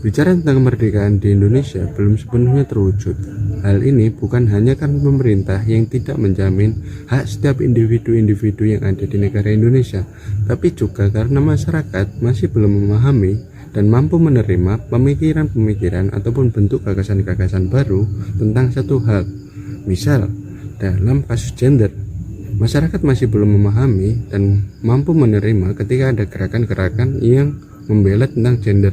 Bicara tentang kemerdekaan di Indonesia belum sepenuhnya terwujud. Hal ini bukan hanya karena pemerintah yang tidak menjamin hak setiap individu-individu yang ada di negara Indonesia, tapi juga karena masyarakat masih belum memahami dan mampu menerima pemikiran-pemikiran ataupun bentuk gagasan-gagasan baru tentang satu hal. Misal, dalam kasus gender, masyarakat masih belum memahami dan mampu menerima ketika ada gerakan-gerakan yang membela tentang gender.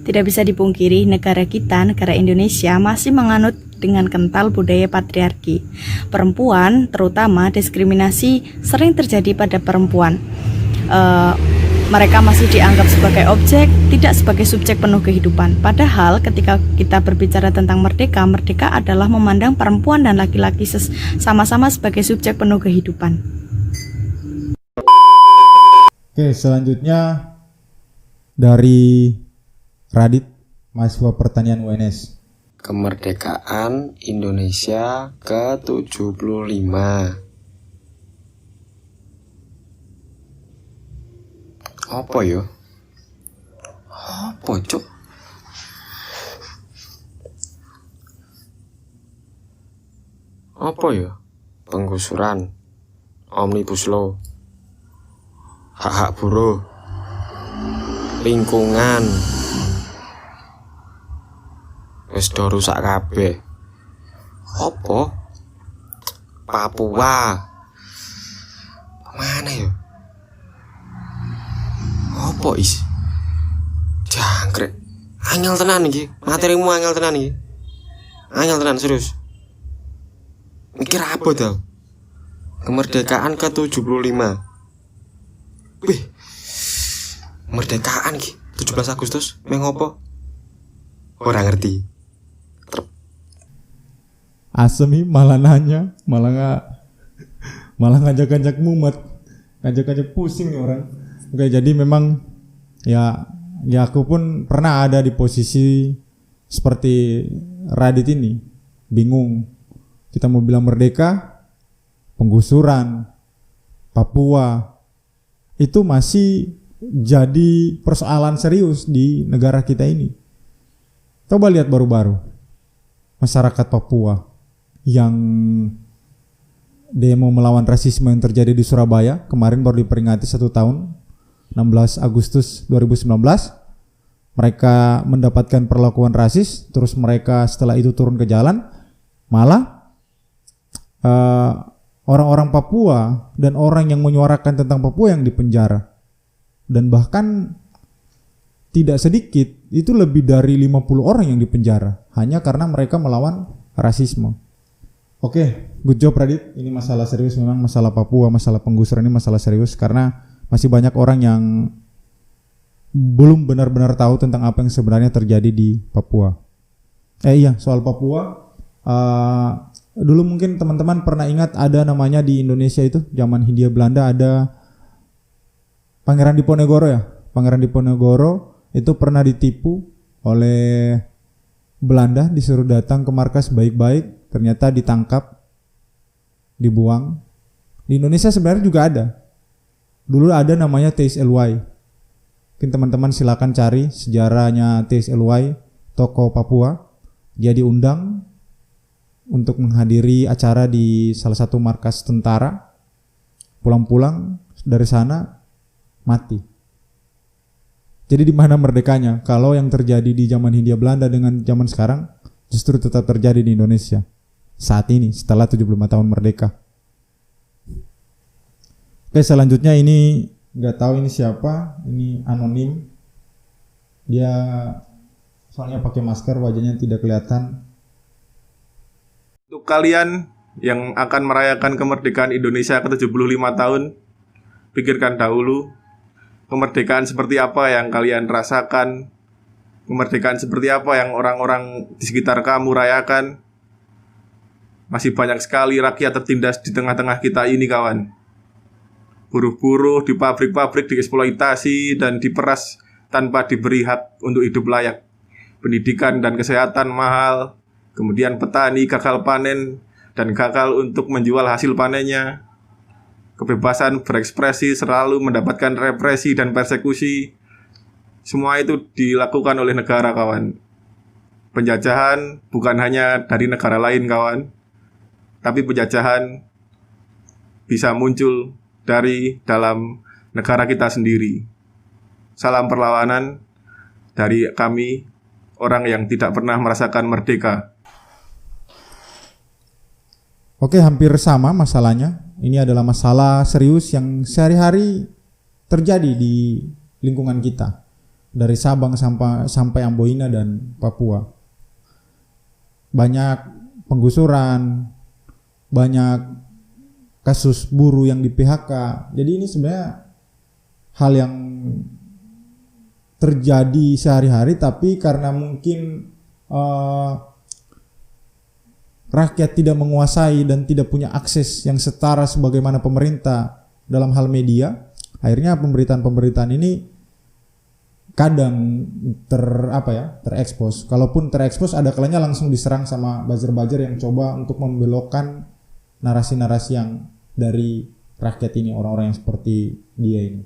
Tidak bisa dipungkiri, negara kita, negara Indonesia, masih menganut dengan kental budaya patriarki. Perempuan, terutama diskriminasi, sering terjadi pada perempuan. Mereka masih dianggap sebagai objek, tidak sebagai subjek penuh kehidupan. Padahal ketika kita berbicara tentang merdeka, merdeka adalah memandang perempuan dan laki-laki sama-sama sebagai subjek penuh kehidupan. Oke, selanjutnya dari Radit, mahasiswa pertanian UNS. Kemerdekaan Indonesia ke-75. Apa yo? Apa cuk? Apa yo? Penggusuran, Omnibus Law, hak-hak buruh, lingkungan. Wis do rusak kabeh. Apa? Papua. Mana ya? Apa is? Jangkrik. Angel tenan iki. Materimu angel tenan iki. Angel tenan serius. Mikir apa tau? Kemerdekaan ke-75. Wih. Kemerdekaan iki 17 Agustus meng opo? Ora ngerti. Asemi malah nanya, malah ngajak-ngajak mumet, ngajak-ngajak pusing nih orang. Oke, jadi memang ya aku pun pernah ada di posisi seperti Radit ini, bingung. Kita mau bilang merdeka, penggusuran, Papua, itu masih jadi persoalan serius di negara kita ini. Coba lihat baru-baru masyarakat Papua yang demo melawan rasisme yang terjadi di Surabaya kemarin baru diperingati 1 tahun, 16 Agustus 2019. Mereka mendapatkan perlakuan rasis, terus mereka setelah itu turun ke jalan, malah orang-orang Papua dan orang yang menyuarakan tentang Papua yang dipenjara. Dan bahkan tidak sedikit, itu lebih dari 50 orang yang dipenjara hanya karena mereka melawan rasisme. Oke, good job Radit. Ini masalah serius memang, masalah Papua, masalah penggusuran ini masalah serius karena masih banyak orang yang belum benar-benar tahu tentang apa yang sebenarnya terjadi di Papua. Iya, soal Papua, dulu mungkin teman-teman pernah ingat ada namanya di Indonesia itu, zaman Hindia Belanda ada Pangeran Diponegoro ya. Pangeran Diponegoro itu pernah ditipu oleh Belanda, disuruh datang ke markas baik-baik, ternyata ditangkap, dibuang. Di Indonesia sebenarnya juga ada. Dulu ada namanya TSLY. Mungkin teman-teman silakan cari sejarahnya TSLY, tokoh Papua. Dia diundang untuk menghadiri acara di salah satu markas tentara. Pulang-pulang dari sana mati. Jadi di mana merdekanya? Kalau yang terjadi di zaman Hindia Belanda dengan zaman sekarang justru tetap terjadi di Indonesia saat ini setelah 75 tahun merdeka. Oke, selanjutnya ini nggak tahu ini siapa, ini anonim. Dia soalnya pakai masker, wajahnya tidak kelihatan. Untuk kalian yang akan merayakan kemerdekaan Indonesia ke-75 tahun, pikirkan dahulu kemerdekaan seperti apa yang kalian rasakan, kemerdekaan seperti apa yang orang-orang di sekitar kamu rayakan. Masih banyak sekali rakyat tertindas di tengah-tengah kita ini, kawan. Buruh-buruh di pabrik-pabrik dieksploitasi dan diperas tanpa diberi hak untuk hidup layak. Pendidikan dan kesehatan mahal. Kemudian petani gagal panen dan gagal untuk menjual hasil panennya. Kebebasan berekspresi selalu mendapatkan represi dan persekusi. Semua itu dilakukan oleh negara, kawan. Penjajahan bukan hanya dari negara lain, kawan, tapi penjajahan bisa muncul dari dalam negara kita sendiri. Salam perlawanan dari kami, orang yang tidak pernah merasakan merdeka. Oke, hampir sama masalahnya. Ini adalah masalah serius yang sehari-hari terjadi di lingkungan kita. Dari Sabang sampai Amboina dan Papua. Banyak penggusuran, banyak kasus buruh yang di PHK. Jadi ini sebenarnya hal yang terjadi sehari-hari, tapi karena mungkin rakyat tidak menguasai dan tidak punya akses yang setara sebagaimana pemerintah dalam hal media, akhirnya pemberitaan-pemberitaan ini kadang terekspos. Kalaupun terekspos, ada kalanya langsung diserang sama buzzer-buzzer yang coba untuk membelokkan narasi-narasi yang dari rakyat ini, orang-orang yang seperti dia ini.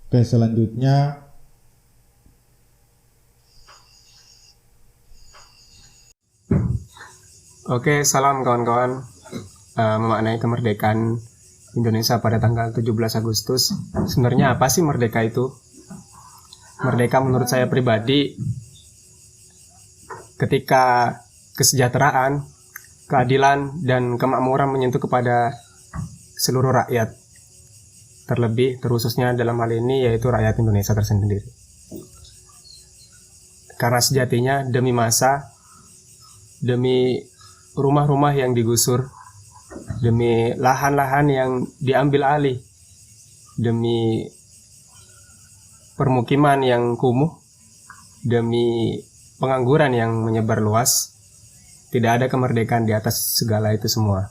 Oke, selanjutnya Oke, salam kawan-kawan. Memaknai kemerdekaan Indonesia pada tanggal 17 Agustus. Sebenarnya apa sih merdeka itu? Merdeka menurut saya pribadi, ketika kesejahteraan, keadilan, dan kemakmuran menyentuh kepada seluruh rakyat. Terlebih, terkhususnya dalam hal ini yaitu rakyat Indonesia tersendiri. Karena sejatinya demi masa, demi rumah-rumah yang digusur, demi lahan-lahan yang diambil alih, demi permukiman yang kumuh, demi pengangguran yang menyebar luas, tidak ada kemerdekaan di atas segala itu semua.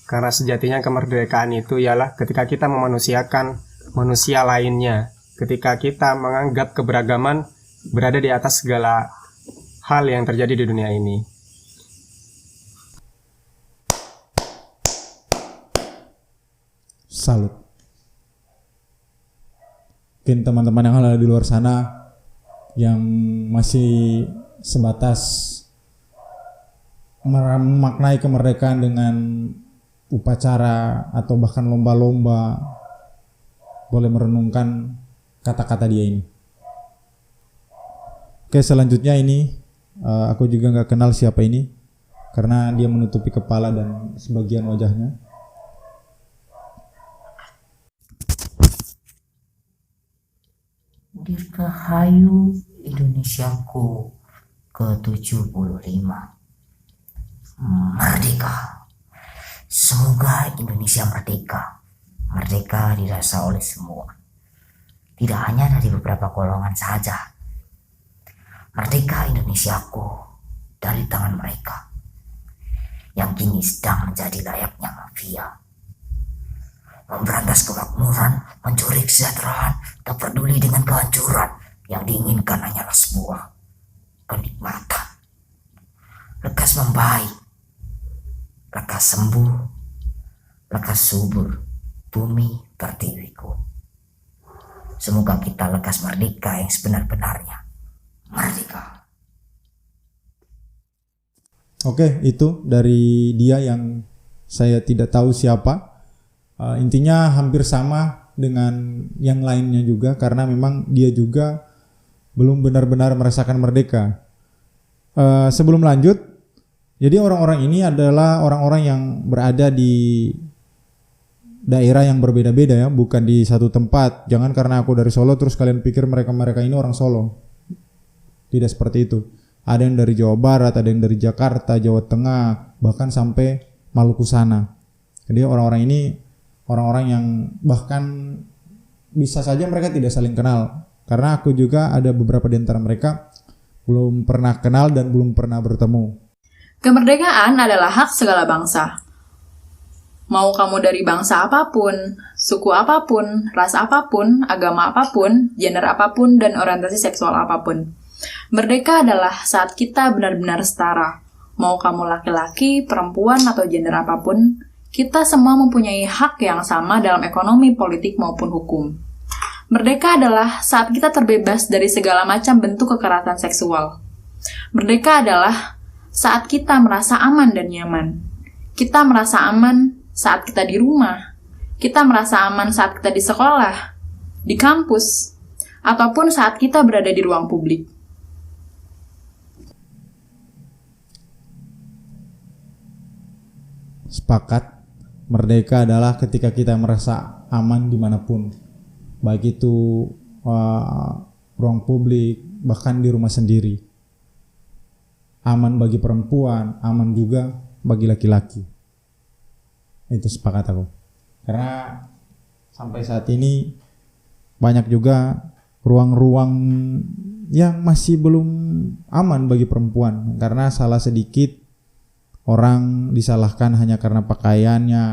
Karena sejatinya kemerdekaan itu ialah ketika kita memanusiakan manusia lainnya, ketika kita menganggap keberagaman berada di atas segala hal yang terjadi di dunia ini. salut. Mungkin teman-teman yang ada di luar sana yang masih sebatas memaknai kemerdekaan dengan upacara atau bahkan lomba-lomba, boleh merenungkan kata-kata dia ini. Oke, selanjutnya ini aku juga nggak kenal siapa ini karena dia menutupi kepala dan sebagian wajahnya. Dirgahayu Indonesiaku ke-75. Merdeka. Semoga Indonesia merdeka. Merdeka dirasa oleh semua. Tidak hanya dari beberapa golongan saja. Merdeka Indonesiaku dari tangan mereka yang kini sedang menjadi layaknya mafia. Memberantas kemakmuran, mencuri kesejahteraan, tak peduli dengan kehancuran. Yang diinginkan hanyalah sebuah kenikmatan. Lekas membaik, lekas sembuh, lekas subur, bumi pertiwiku. Semoga kita lekas merdeka yang sebenar-benarnya. Merdeka. Oke, itu dari dia yang saya tidak tahu siapa. Intinya hampir sama dengan yang lainnya juga karena memang dia juga belum benar-benar merasakan merdeka. Sebelum lanjut, jadi orang-orang ini adalah orang-orang yang berada di daerah yang berbeda-beda ya, bukan di satu tempat. Jangan karena aku dari Solo terus kalian pikir mereka ini orang Solo. Tidak seperti itu. Ada yang dari Jawa Barat, ada yang dari Jakarta, Jawa Tengah, bahkan sampai Maluku sana. Jadi orang-orang ini orang-orang yang bahkan bisa saja mereka tidak saling kenal. Karena aku juga ada beberapa di antara mereka belum pernah kenal dan belum pernah bertemu. Kemerdekaan adalah hak segala bangsa. Mau kamu dari bangsa apapun, suku apapun, ras apapun, agama apapun, gender apapun, dan orientasi seksual apapun. Merdeka adalah saat kita benar-benar setara. Mau kamu laki-laki, perempuan, atau gender apapun, Kita semua mempunyai hak yang sama dalam ekonomi, politik, maupun hukum. Merdeka adalah saat kita terbebas dari segala macam bentuk kekerasan seksual. Merdeka adalah saat kita merasa aman dan nyaman. Kita merasa aman saat kita di rumah. Kita merasa aman saat kita di sekolah, di kampus, ataupun saat kita berada di ruang publik. Sepakat, merdeka adalah ketika kita merasa aman dimanapun, baik itu ruang publik, bahkan di rumah sendiri. Aman bagi perempuan, aman juga bagi laki-laki. Itu sepakat aku. Karena sampai saat ini banyak juga ruang-ruang yang masih belum aman bagi perempuan, karena salah sedikit orang disalahkan hanya karena pakaiannya,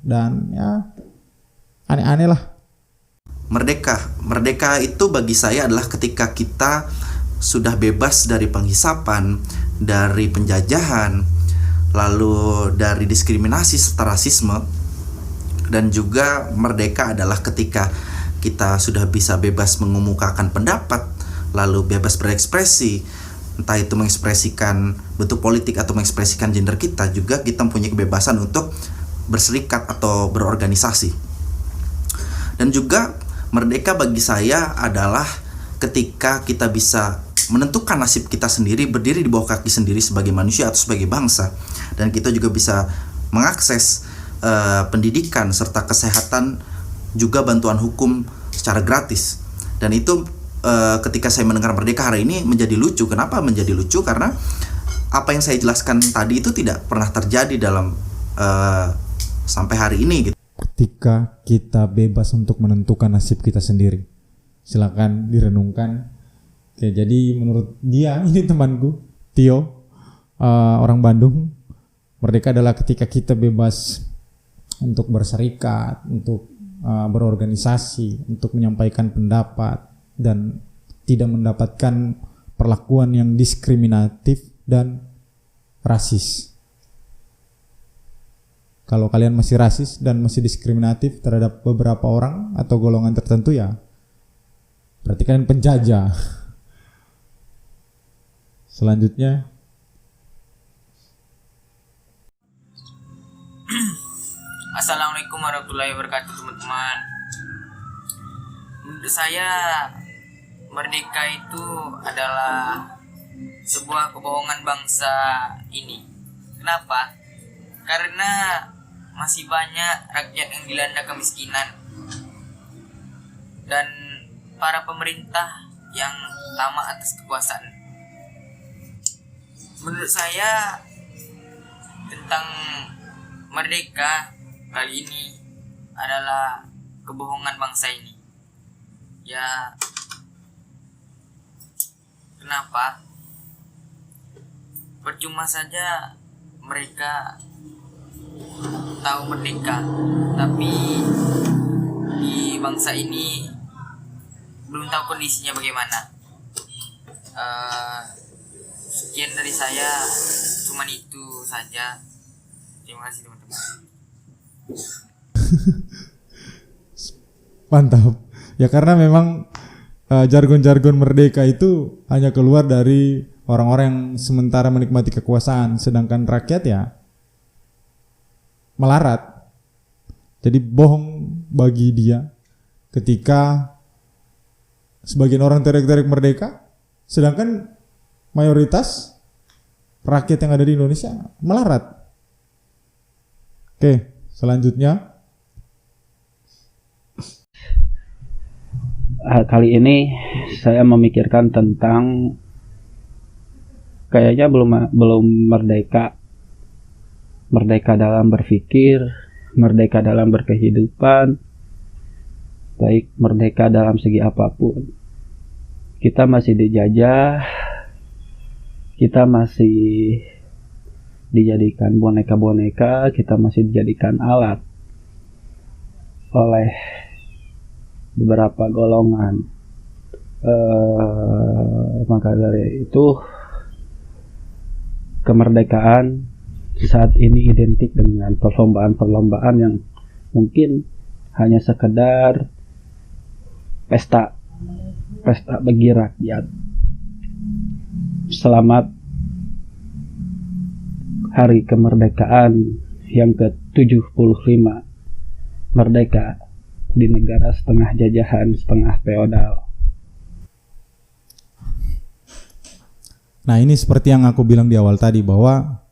dan ya aneh-aneh lah. Merdeka itu bagi saya adalah ketika kita sudah bebas dari penghisapan, dari penjajahan, lalu dari diskriminasi serta rasisme. Dan juga merdeka adalah ketika kita sudah bisa bebas mengemukakan pendapat, lalu bebas berekspresi, entah itu mengekspresikan bentuk politik atau mengekspresikan gender kita. Juga kita mempunyai kebebasan untuk berserikat atau berorganisasi. Dan juga merdeka bagi saya adalah ketika kita bisa menentukan nasib kita sendiri, berdiri di bawah kaki sendiri sebagai manusia atau sebagai bangsa. Dan kita juga bisa mengakses pendidikan serta kesehatan, juga bantuan hukum secara gratis. Dan itu ketika saya mendengar merdeka hari ini menjadi lucu. Kenapa menjadi lucu? Karena apa yang saya jelaskan tadi itu tidak pernah terjadi dalam sampai hari ini gitu. Ketika kita bebas untuk menentukan nasib kita sendiri. Silakan direnungkan. Oke, jadi menurut dia, ini temanku Tio, orang Bandung, merdeka adalah ketika kita bebas untuk berserikat, untuk berorganisasi, untuk menyampaikan pendapat, dan tidak mendapatkan perlakuan yang diskriminatif dan rasis. Kalau kalian masih rasis dan masih diskriminatif terhadap beberapa orang atau golongan tertentu, ya berarti kalian penjajah. Selanjutnya, Assalamualaikum warahmatullahi wabarakatuh, teman-teman. Menurut saya merdeka itu adalah sebuah kebohongan bangsa ini. Kenapa? Karena masih banyak rakyat yang dilanda kemiskinan dan para pemerintah yang tamak atas kekuasaan. Menurut saya tentang merdeka kali ini adalah kebohongan bangsa ini. Ya, kenapa? Percuma saja mereka tahu merdeka, tapi di bangsa ini belum tahu kondisinya bagaimana. Sekian dari saya, cuman itu saja. Terima kasih, teman-teman. mantap. Ya karena memang jargon-jargon merdeka itu hanya keluar dari orang-orang yang sementara menikmati kekuasaan, sedangkan rakyat ya melarat. Jadi bohong bagi dia ketika sebagian orang teriak-teriak merdeka, sedangkan mayoritas rakyat yang ada di Indonesia melarat. Oke, selanjutnya. Kali ini saya memikirkan tentang kayaknya belum merdeka dalam berpikir, merdeka dalam berkehidupan, baik merdeka dalam segi apapun. Kita masih dijajah, kita masih dijadikan boneka-boneka, kita masih dijadikan alat oleh beberapa golongan. Maka dari itu kemerdekaan saat ini identik dengan perlombaan-perlombaan yang mungkin hanya sekedar pesta bagi rakyat. Selamat Hari Kemerdekaan yang ke-75, merdeka di negara setengah jajahan, setengah feodal. Nah, ini seperti yang aku bilang di awal tadi, bahwa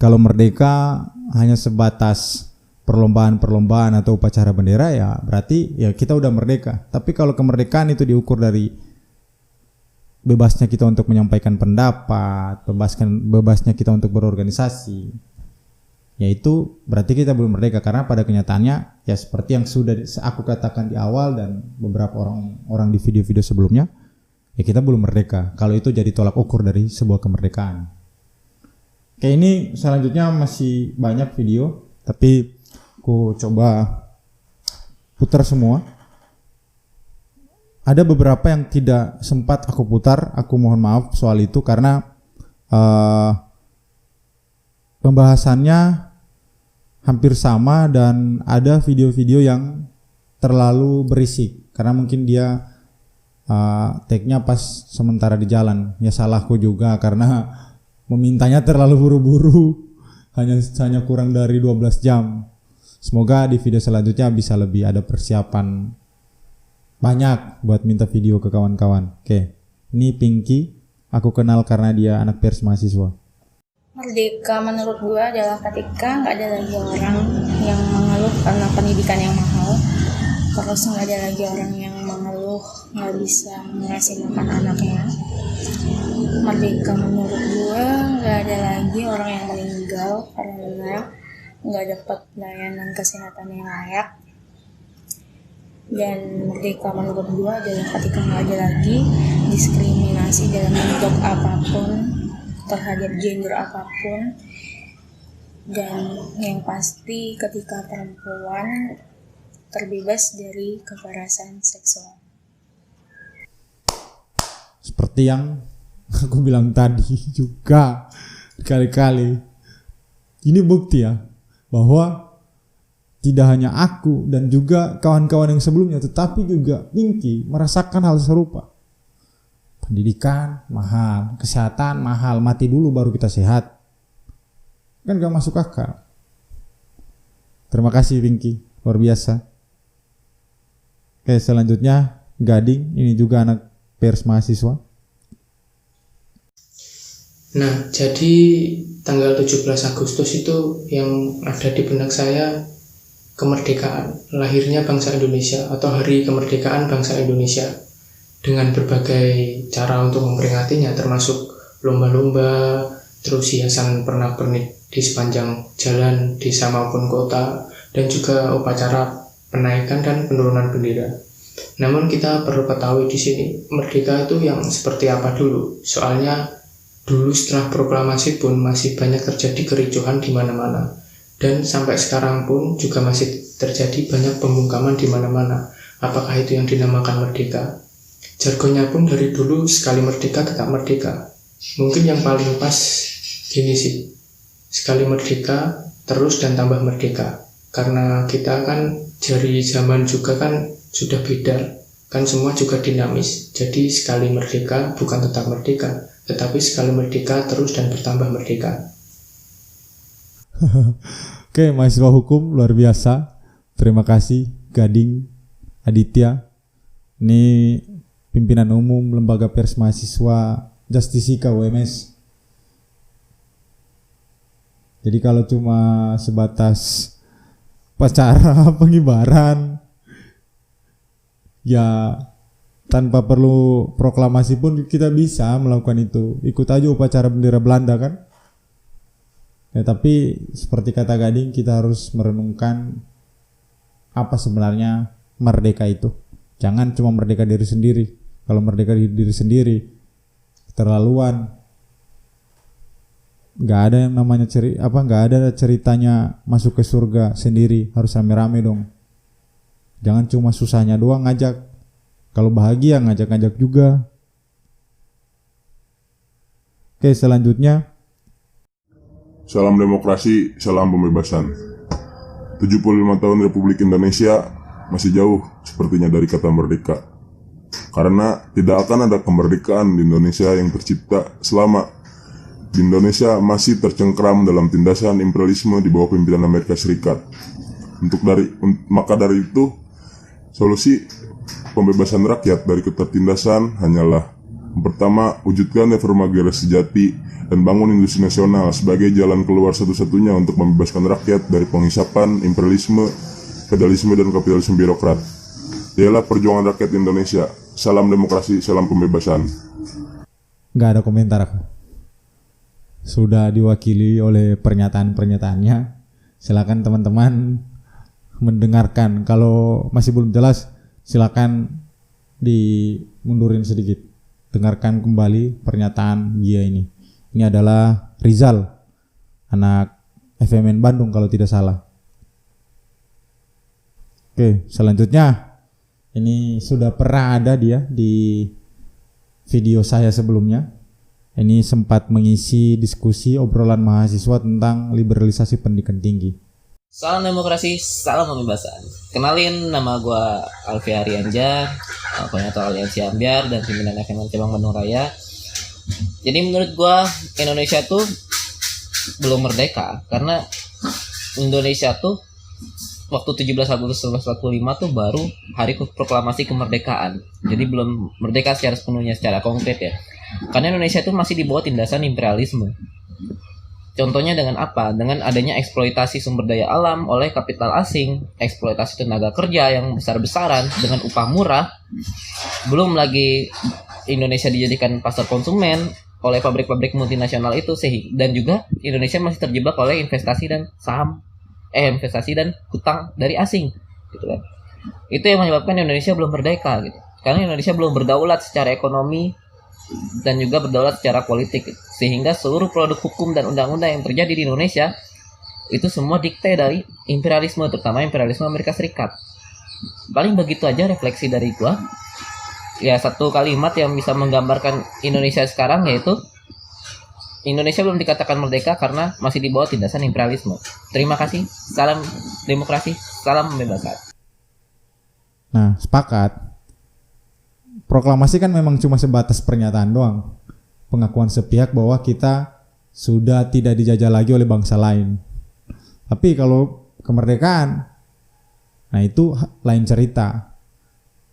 kalau merdeka hanya sebatas perlombaan-perlombaan atau upacara bendera, ya berarti ya kita udah merdeka. Tapi kalau kemerdekaan itu diukur dari bebasnya kita untuk menyampaikan pendapat, bebasnya kita untuk berorganisasi, ya itu berarti kita belum merdeka. Karena pada kenyataannya ya seperti yang sudah aku katakan di awal dan beberapa orang di video-video sebelumnya, ya kita belum merdeka kalau itu jadi tolak ukur dari sebuah kemerdekaan. Kayak ini selanjutnya masih banyak video, tapi aku coba putar semua. Ada beberapa yang tidak sempat aku putar, aku mohon maaf soal itu karena pembahasannya hampir sama dan ada video-video yang terlalu berisik karena mungkin dia take-nya pas sementara di jalan. Ya salahku juga karena memintanya terlalu buru-buru, hanya kurang dari 12 jam. Semoga di video selanjutnya bisa lebih ada persiapan banyak buat minta video ke kawan-kawan. Oke, ini Pinky, aku kenal karena dia anak pers mahasiswa. Merdeka menurut gue adalah ketika nggak ada lagi orang yang mengeluh karena pendidikan yang mahal, terus nggak ada lagi orang yang mengeluh nggak bisa ngasih makan anaknya. Merdeka menurut gue nggak ada lagi orang yang meninggal karena nggak dapat layanan kesehatan yang layak. Dan merdeka menurut gue adalah ketika nggak ada lagi diskriminasi dalam bentuk apapun terhadap gender apapun, dan yang pasti ketika perempuan terbebas dari kekerasan seksual. Seperti yang aku bilang tadi juga berkali-kali, ini bukti ya bahwa tidak hanya aku dan juga kawan-kawan yang sebelumnya, tetapi juga Pinky merasakan hal serupa. Pendidikan mahal, kesehatan mahal, mati dulu baru kita sehat. Kan gak masuk akal. Terima kasih Pinky, luar biasa. Oke, selanjutnya Gading, ini juga anak pers mahasiswa. Nah, jadi tanggal 17 Agustus itu yang ada di benak saya kemerdekaan, lahirnya bangsa Indonesia atau Hari Kemerdekaan Bangsa Indonesia, dengan berbagai cara untuk memperingatinya, termasuk lomba-lomba, terus hiasan pernak-pernik di sepanjang jalan desa maupun kota, dan juga upacara penaikan dan penurunan bendera. Namun kita perlu ketahui di sini, merdeka itu yang seperti apa dulu? Soalnya dulu setelah proklamasi pun masih banyak terjadi kericuhan di mana-mana. Dan sampai sekarang pun juga masih terjadi banyak pembungkaman di mana-mana. Apakah itu yang dinamakan merdeka? Jargonnya pun dari dulu sekali merdeka tetap merdeka. Mungkin yang paling pas gini sih, sekali merdeka terus dan tambah merdeka. Karena kita kan dari zaman juga kan sudah beda, kan semua juga dinamis. Jadi sekali merdeka bukan tetap merdeka, tetapi sekali merdeka terus dan bertambah merdeka. Oke, mahasiswa hukum luar biasa. Terima kasih Gading Aditya. Ini pimpinan umum Lembaga Pers Mahasiswa Justisika UMS. Jadi kalau cuma sebatas upacara pengibaran, ya tanpa perlu proklamasi pun kita bisa melakukan itu. Ikut aja upacara bendera Belanda kan. Ya, tapi seperti kata Gading, kita harus merenungkan apa sebenarnya merdeka itu. Jangan cuma merdeka diri sendiri. Kalau merdeka diri sendiri keterlaluan. Nggak ada yang namanya nggak ada ceritanya masuk ke surga sendiri, harus rame-rame dong. Jangan cuma susahnya doang ngajak. Kalau bahagia ngajak-ngajak juga. Oke, selanjutnya salam demokrasi, salam pembebasan. 75 tahun Republik Indonesia masih jauh sepertinya dari kata merdeka. Karena tidak akan ada kemerdekaan di Indonesia yang tercipta selama di Indonesia masih tercengkram dalam tindasan imperialisme di bawah pimpinan Amerika Serikat. Maka dari itu, solusi pembebasan rakyat dari ketertindasan hanyalah: pertama, wujudkan reforma agraria sejati dan bangun industri nasional sebagai jalan keluar satu-satunya untuk membebaskan rakyat dari penghisapan imperialisme, feodalisme, dan kapitalisme birokrat. Ialah perjuangan rakyat Indonesia. Salam demokrasi, salam pembebasan. Nggak ada komentar aku. Sudah diwakili oleh pernyataan-pernyataannya. Silakan teman-teman mendengarkan. Kalau masih belum jelas, silakan dimundurin sedikit. Dengarkan kembali pernyataan dia ini. Ini adalah Rizal, anak FMN Bandung kalau tidak salah. Oke, selanjutnya ini sudah pernah ada dia di video saya sebelumnya. Ini sempat mengisi diskusi obrolan mahasiswa tentang liberalisasi pendidikan tinggi. Salam demokrasi, salam pembebasan. Kenalin, nama gue Alfi Arianja, koordinator Aliansi Ambiar dan pimpinan FMN Cabang Bandung Raya. Jadi menurut gue Indonesia tuh belum merdeka, karena Indonesia tuh waktu 17 Agustus 1945 tuh baru hari proklamasi kemerdekaan. Jadi belum merdeka secara sepenuhnya, secara konkret ya. Karena Indonesia tuh masih di bawah tindasan imperialisme. Contohnya dengan apa? Dengan adanya eksploitasi sumber daya alam oleh kapital asing, eksploitasi tenaga kerja yang besar-besaran dengan upah murah. Belum lagi Indonesia dijadikan pasar konsumen oleh pabrik-pabrik multinasional itu, dan juga Indonesia masih terjebak oleh investasi dan hutang dari asing, gitu kan. Itu yang menyebabkan Indonesia belum merdeka, gitu. Karena Indonesia belum berdaulat secara ekonomi dan juga berdaulat secara politik, gitu. Sehingga seluruh produk hukum dan undang-undang yang terjadi di Indonesia itu semua dikte dari imperialisme, terutama imperialisme Amerika Serikat. Paling begitu aja refleksi dari gua. Ya, satu kalimat yang bisa menggambarkan Indonesia sekarang, yaitu Indonesia belum dikatakan merdeka karena masih di bawah tindasan imperialisme. Terima kasih. Salam demokrasi, salam pembebasan. Nah, sepakat. Proklamasi kan memang cuma sebatas pernyataan doang. Pengakuan sepihak bahwa kita sudah tidak dijajah lagi oleh bangsa lain. Tapi kalau kemerdekaan, nah itu lain cerita.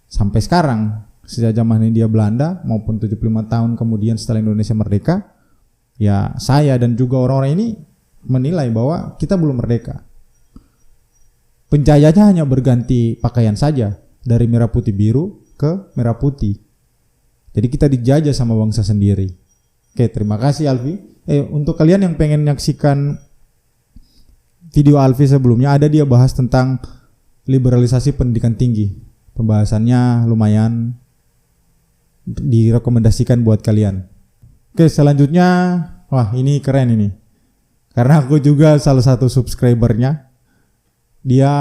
Sampai sekarang, sejak zaman Hindia Belanda maupun 75 tahun kemudian setelah Indonesia merdeka, ya saya dan juga orang-orang ini menilai bahwa kita belum merdeka. Penjajahnya hanya berganti pakaian saja, dari merah putih biru ke merah putih. Jadi kita dijajah sama bangsa sendiri. Oke, terima kasih Alfi. Untuk kalian yang pengen menyaksikan video Alfi sebelumnya, ada dia bahas tentang liberalisasi pendidikan tinggi. Pembahasannya lumayan direkomendasikan buat kalian. Oke, selanjutnya, wah ini keren ini. Karena aku juga salah satu subscribernya. Dia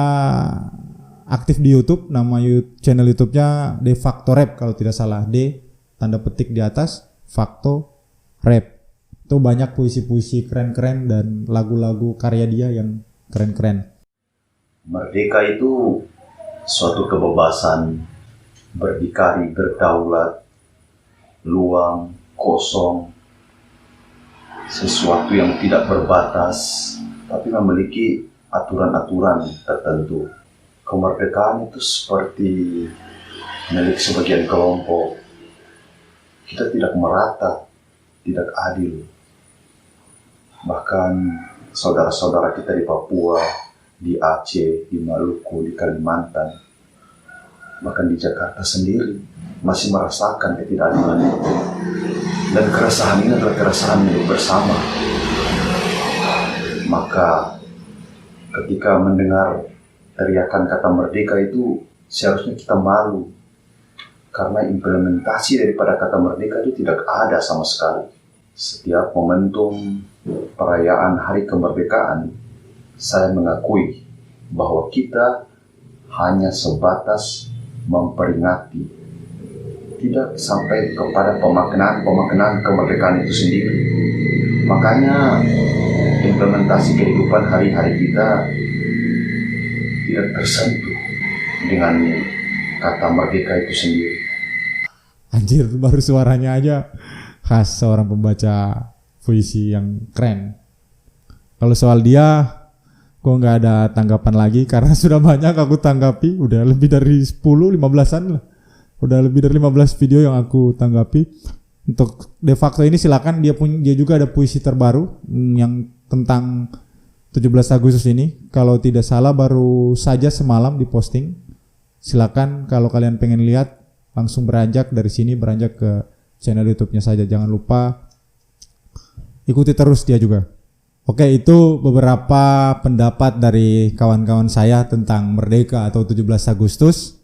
aktif di YouTube, nama channel YouTube-nya De Facto Rap kalau tidak salah. D tanda petik di atas, Facto Rap. Itu banyak puisi-puisi keren-keren dan lagu-lagu karya dia yang keren-keren. Merdeka itu suatu kebebasan, berdikari, berdaulat, luang, kosong, sesuatu yang tidak berbatas, tapi memiliki aturan-aturan tertentu. Kemerdekaan itu seperti milik sebagian kelompok. Kita tidak merata, tidak adil. Bahkan saudara-saudara kita di Papua, di Aceh, di Maluku, di Kalimantan, bahkan di Jakarta sendiri masih merasakan ketidakadilan itu. Dan keresahan ini adalah keresahan milik bersama. Maka ketika mendengar teriakan kata merdeka itu seharusnya kita malu. Karena implementasi daripada kata merdeka itu tidak ada sama sekali. Setiap momentum perayaan hari kemerdekaan, saya mengakui bahwa kita hanya sebatas memperingati, tidak sampai kepada pemaknaan kemerdekaan itu sendiri. Makanya implementasi kehidupan hari-hari kita tidak tersentuh dengan kata merdeka itu sendiri. Anjir, baru suaranya aja khas seorang pembaca puisi yang keren. Kalau soal dia, gue nggak ada tanggapan lagi karena sudah banyak aku tanggapi. Udah lebih dari 10-15an lah. Udah lebih dari 15 video yang aku tanggapi. Untuk de facto ini silakan, dia juga ada puisi terbaru yang tentang 17 Agustus ini. Kalau tidak salah baru saja semalam diposting. Silakan kalau kalian pengen lihat, langsung beranjak dari sini, beranjak ke channel YouTube-nya saja. Jangan lupa ikuti terus dia juga. Oke, itu beberapa pendapat dari kawan-kawan saya tentang Merdeka atau 17 Agustus.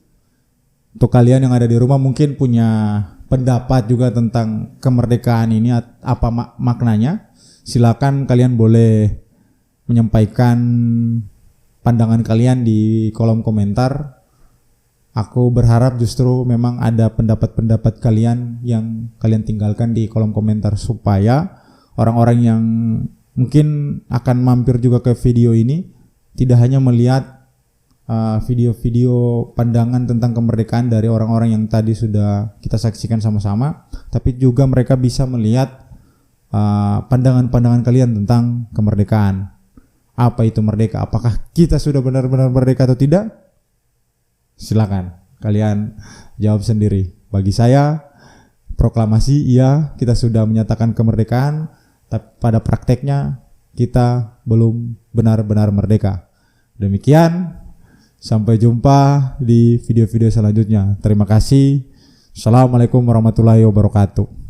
Untuk kalian yang ada di rumah mungkin punya pendapat juga tentang kemerdekaan ini, apa maknanya. Silakan kalian boleh menyampaikan pandangan kalian di kolom komentar. Aku berharap justru memang ada pendapat-pendapat kalian yang kalian tinggalkan di kolom komentar supaya orang-orang yang mungkin akan mampir juga ke video ini tidak hanya melihat video-video pandangan tentang kemerdekaan dari orang-orang yang tadi sudah kita saksikan sama-sama, tapi juga mereka bisa melihat pandangan-pandangan kalian tentang kemerdekaan. Apa itu merdeka? Apakah kita sudah benar-benar merdeka atau tidak? Silakan kalian jawab sendiri. Bagi saya, proklamasi iya, kita sudah menyatakan kemerdekaan, tapi pada prakteknya kita belum benar-benar merdeka. Demikian, sampai jumpa di video-video selanjutnya. Terima kasih. Assalamualaikum warahmatullahi wabarakatuh.